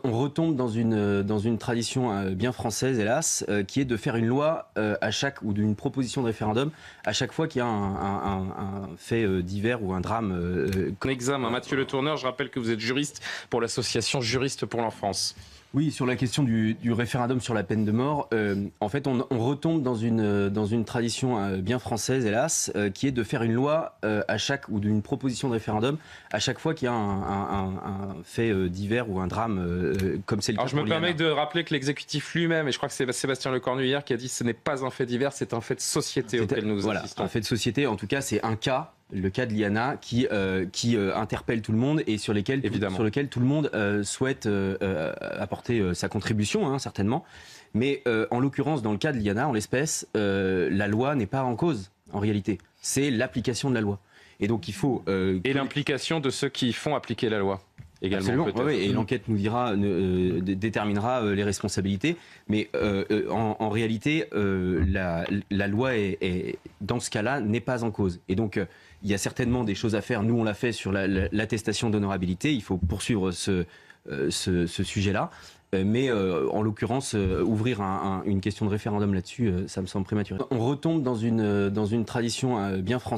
On retombe dans une tradition bien française, hélas, qui est de faire une loi à chaque, ou d'une proposition de référendum à chaque fois qu'il y a un fait divers ou un drame. En examen, Mathieu Le Tourneur, je rappelle que vous êtes juriste pour l'association Juristes pour l'enfance. Oui, sur la question du référendum sur la peine de mort, en fait, on retombe dans une tradition bien française, hélas, qui est de faire une loi à chaque, ou d'une proposition de référendum à chaque fois qu'il y a un fait divers ou un drame, comme c'est le cas. Alors je me permets de rappeler que l'exécutif lui-même, et je crois que c'est Sébastien Lecornu hier qui a dit que ce n'est pas un fait divers, c'est un fait de société auquel nous assistons. Un fait de société, en tout cas, c'est un cas. Le cas de Liana qui interpelle tout le monde et sur lequel tout le monde souhaite apporter sa contribution, hein, certainement. Mais en l'occurrence, dans le cas de Liana, en l'espèce, la loi n'est pas en cause, en réalité. C'est l'application de la loi. Et donc il faut... et l'implication de ceux qui font appliquer la loi. Également, oui, et l'enquête nous déterminera les responsabilités. Mais en réalité, la loi est, dans ce cas-là, n'est pas en cause. Et donc, il y a certainement des choses à faire. Nous, on l'a fait sur l'attestation d'honorabilité. Il faut poursuivre ce sujet-là. Mais en l'occurrence, ouvrir une question de référendum là-dessus, ça me semble prématuré. On retombe dans une tradition bien française.